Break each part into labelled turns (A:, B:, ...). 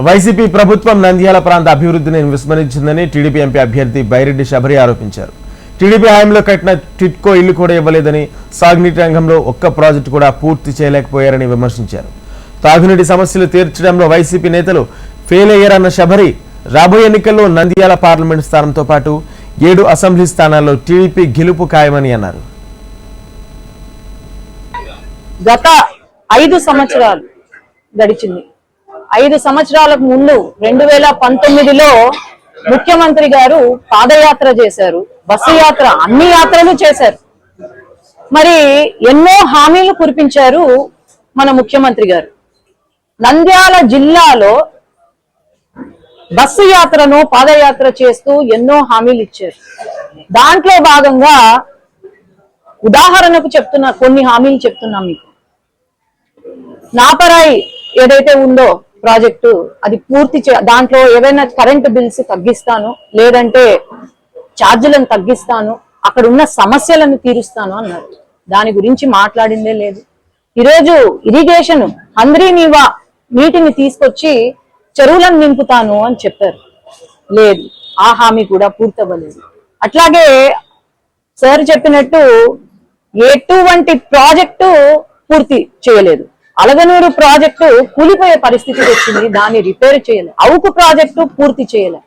A: YCP ప్రభుత్వం నంద్యాల ప్రాంత అభివృద్ధిని విస్మరించిందని టీడీపీ ఎంపీ అభ్యర్థి బైరెడ్డి శబరి ఆరోపించారు. టీడీపీ హయాంలో కట్టిన టిట్కో ఇల్లు కూడా ఇవ్వలేదని, సాగునీటి రంగంలో ఒక్క ప్రాజెక్టు కూడా పూర్తి చేయలేకపోయారని విమర్శించారు. తాగునీటి సమస్యలు తీర్చడంలో వైసీపీ నేతలు ఫెయిల్ అయ్యారన్న శబరి రాబోయే ఎన్నికల్లో నంద్యాల పార్లమెంట్ స్థానంతో పాటు 7 అసెంబ్లీ స్థానాల్లో టీడీపీ గెలుపు ఖాయమని అన్నారు.
B: గత 5 సంవత్సరాలు గడిచింది. 5 సంవత్సరాలకు ముందు 2019లో ముఖ్యమంత్రి గారు పాదయాత్ర చేశారు, బస్సు యాత్ర, అన్ని యాత్రలు చేశారు. మరి ఎన్నో హామీలు కురిపించారు మన ముఖ్యమంత్రి గారు. నంద్యాల జిల్లాలో బస్సు యాత్రను పాదయాత్ర చేస్తూ ఎన్నో హామీలు ఇచ్చారు. దాంట్లో భాగంగా ఉదాహరణకు చెప్తున్నా, కొన్ని హామీలు చెప్తున్నా మీకు. నాపరాయి ఏదైతే ఉందో ప్రాజెక్టు, అది పూర్తి దాంట్లో ఏవైనా కరెంటు బిల్స్ తగ్గిస్తాను, లేదంటే ఛార్జీలను తగ్గిస్తాను, అక్కడ ఉన్న సమస్యలను తీరుస్తాను అన్నారు. దాని గురించి మాట్లాడిందే లేదు. ఈరోజు ఇరిగేషన్ హంద్రీనీవా నీటిని తీసుకొచ్చి చెరువులను నింపుతాను అని చెప్పారు. లేదు, ఆ హామీ కూడా పూర్తవ్వలేదు. అట్లాగే సార్ చెప్పినట్టు ఎటువంటి ప్రాజెక్టు పూర్తి చేయలేదు. అలగనూరు ప్రాజెక్టు కూలిపోయే పరిస్థితి వచ్చింది, దాన్ని రిపేర్ చేయలేదు. అవుకు ప్రాజెక్టు పూర్తి చేయలేదు.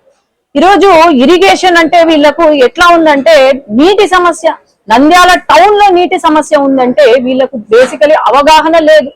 B: ఈరోజు ఇరిగేషన్ అంటే వీళ్లకు ఎట్లా ఉందంటే, నీటి సమస్య, నంద్యాల టౌన్ లో నీటి సమస్య ఉందంటే వీళ్లకు బేసికలీ అవగాహన లేదు.